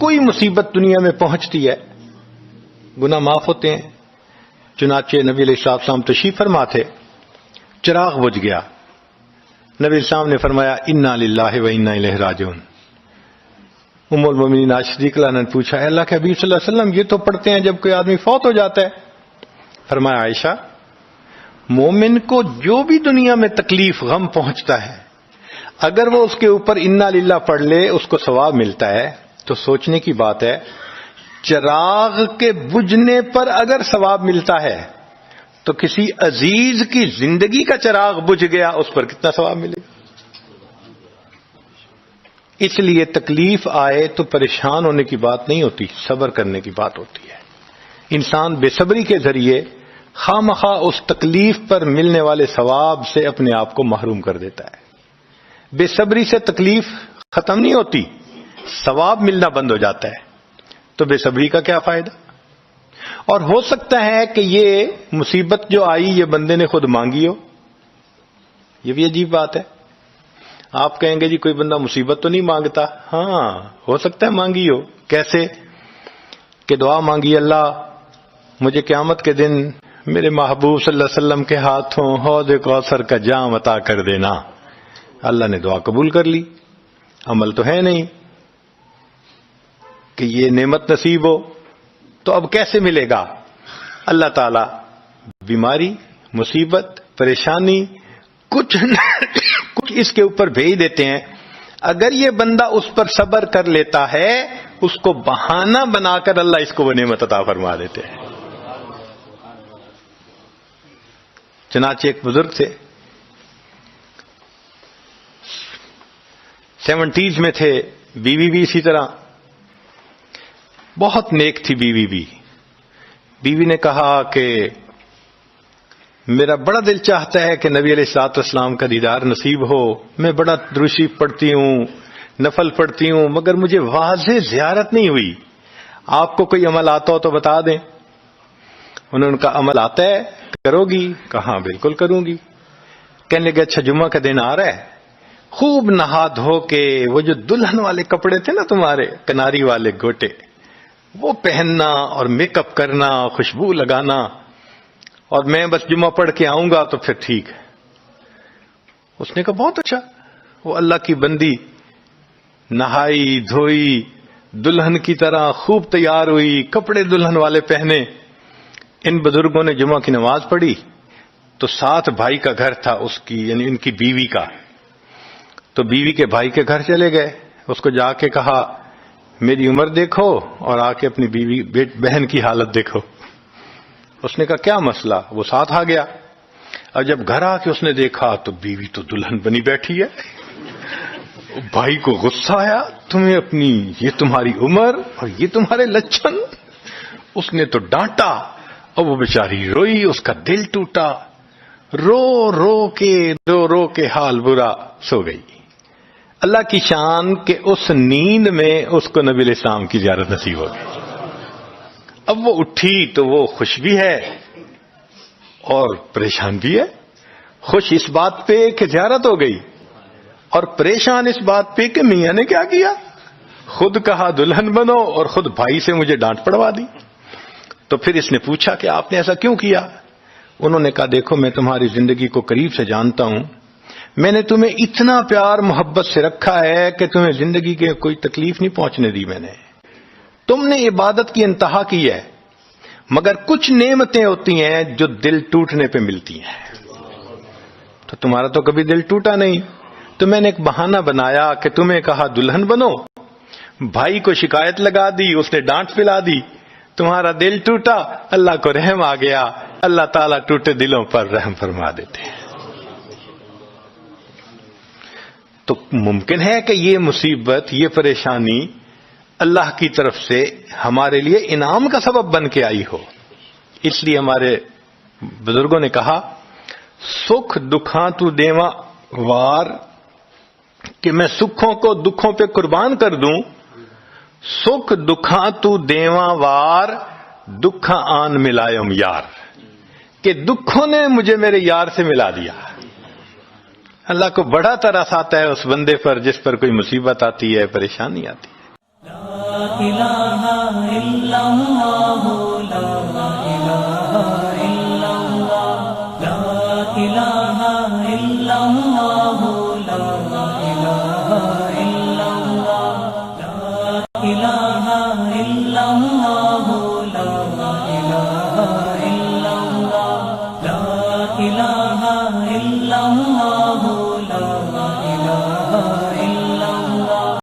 کوئی مصیبت دنیا میں پہنچتی ہے گناہ معاف ہوتے ہیں. چنانچہ نبی علیہ السلام تشریف فرما تھے, چراغ بجھ گیا. نبی علیہ السلام نے فرمایا انا للہ و انا الیہ راجعون. ام المومنین عائشہ صدیقہ رضی اللہ عنہا نے پوچھا اے اللہ کے حبیب صلی اللہ علیہ وسلم یہ تو پڑھتے ہیں جب کوئی آدمی فوت ہو جاتا ہے. فرمایا عائشہ مومن کو جو بھی دنیا میں تکلیف غم پہنچتا ہے اگر وہ اس کے اوپر انا للہ پڑھ لے اس کو ثواب ملتا ہے. تو سوچنے کی بات ہے چراغ کے بجھنے پر اگر ثواب ملتا ہے تو کسی عزیز کی زندگی کا چراغ بجھ گیا اس پر کتنا ثواب ملے گا. اس لیے تکلیف آئے تو پریشان ہونے کی بات نہیں ہوتی, صبر کرنے کی بات ہوتی ہے. انسان بے صبری کے ذریعے خواہ مخواہ اس تکلیف پر ملنے والے ثواب سے اپنے آپ کو محروم کر دیتا ہے. بے صبری سے تکلیف ختم نہیں ہوتی, ثواب ملنا بند ہو جاتا ہے. تو بے صبری کا کیا فائدہ؟ اور ہو سکتا ہے کہ یہ مصیبت جو آئی یہ بندے نے خود مانگی ہو. یہ بھی عجیب بات ہے. آپ کہیں گے جی کوئی بندہ مصیبت تو نہیں مانگتا. ہاں ہو سکتا ہے مانگی ہو. کیسے کہ دعا مانگی اللہ مجھے قیامت کے دن میرے محبوب صلی اللہ علیہ وسلم کے ہاتھوں حوض کوثر کا جام عطا کر دینا. اللہ نے دعا قبول کر لی. عمل تو ہے نہیں کہ یہ نعمت نصیب ہو. تو اب کیسے ملے گا؟ اللہ تعالی بیماری مصیبت پریشانی کچھ اس کے اوپر بھیج دیتے ہیں. اگر یہ بندہ اس پر صبر کر لیتا ہے اس کو بہانہ بنا کر اللہ اس کو وہ نعمت عطا فرما دیتے ہیں. چنانچہ ایک بزرگ تھے 70s میں تھے, بیوی بھی اسی طرح بہت نیک تھی. بیوی نے کہا کہ میرا بڑا دل چاہتا ہے کہ نبی علیہ الصلوۃ والسلام کا دیدار نصیب ہو. میں بڑا درود شریف پڑھتی ہوں نفل پڑھتی ہوں مگر مجھے واضح زیارت نہیں ہوئی. آپ کو کوئی عمل آتا ہو تو بتا دیں. انہوں نے کہا عمل آتا ہے کرو گی؟ کہا بالکل کروں گی. کہنے لگے اچھا جمعہ کا دن آ رہا ہے خوب نہا دھو کے وہ جو دلہن والے کپڑے تھے نا تمہارے کناری والے گوٹے وہ پہننا اور میک اپ کرنا خوشبو لگانا اور میں بس جمعہ پڑھ کے آؤں گا تو پھر ٹھیک ہے. اس نے کہا بہت اچھا. وہ اللہ کی بندی نہائی دھوئی دلہن کی طرح خوب تیار ہوئی کپڑے دلہن والے پہنے. ان بزرگوں نے جمعہ کی نماز پڑھی تو ساتھ بھائی کا گھر تھا اس کی یعنی ان کی بیوی کا. تو بیوی کے بھائی کے گھر چلے گئے. اس کو جا کے کہا میری عمر دیکھو اور آ کے اپنی بیوی بہن کی حالت دیکھو. اس نے کہا کیا مسئلہ؟ وہ ساتھ آ گیا. اور جب گھر آ کے اس نے دیکھا تو بیوی تو دلہن بنی بیٹھی ہے. بھائی کو غصہ آیا تمہیں اپنی یہ تمہاری عمر اور یہ تمہارے لچھن. اس نے تو ڈانٹا اور وہ بیچاری روئی. اس کا دل ٹوٹا. رو رو کے حال برا سو گئی. اللہ کی شان کہ اس نیند میں اس کو نبی علیہ السلام کی زیارت نصیب ہو گئی. اب وہ اٹھی تو وہ خوش بھی ہے اور پریشان بھی ہے. خوش اس بات پہ کہ زیارت ہو گئی اور پریشان اس بات پہ کہ میاں نے کیا کیا, خود کہا دلہن بنو اور خود بھائی سے مجھے ڈانٹ پڑوا دی. تو پھر اس نے پوچھا کہ آپ نے ایسا کیوں کیا؟ انہوں نے کہا دیکھو میں تمہاری زندگی کو قریب سے جانتا ہوں. میں نے تمہیں اتنا پیار محبت سے رکھا ہے کہ تمہیں زندگی کے کوئی تکلیف نہیں پہنچنے دی. میں نے تم نے عبادت کی انتہا کی ہے مگر کچھ نعمتیں ہوتی ہیں جو دل ٹوٹنے پہ ملتی ہیں. تو تمہارا تو کبھی دل ٹوٹا نہیں. تو میں نے ایک بہانہ بنایا کہ تمہیں کہا دلہن بنو, بھائی کو شکایت لگا دی, اس نے ڈانٹ پلا دی, تمہارا دل ٹوٹا, اللہ کو رحم آ گیا. اللہ تعالیٰ ٹوٹے دلوں پر رحم فرما دیتے ہیں. تو ممکن ہے کہ یہ مصیبت یہ پریشانی اللہ کی طرف سے ہمارے لیے انعام کا سبب بن کے آئی ہو. اس لیے ہمارے بزرگوں نے کہا سکھ دکھاں تو دیواں وار, کہ میں سکھوں کو دکھوں پہ قربان کر دوں. سکھ دکھاں تو دیواں وار دکھاں آن ملائم یار, کہ دکھوں نے مجھے میرے یار سے ملا دیا. اللہ کو بڑا ترس آتا ہے اس بندے پر جس پر کوئی مصیبت آتی ہے، پریشانی آتی ہے۔ لا الہ الا اللہ، لا الہ الا اللہ، لا الہ الا اللہ، لا الہ الا اللہ، لا الہ الا اللہ، لا الہ الا اللہ، لا الہ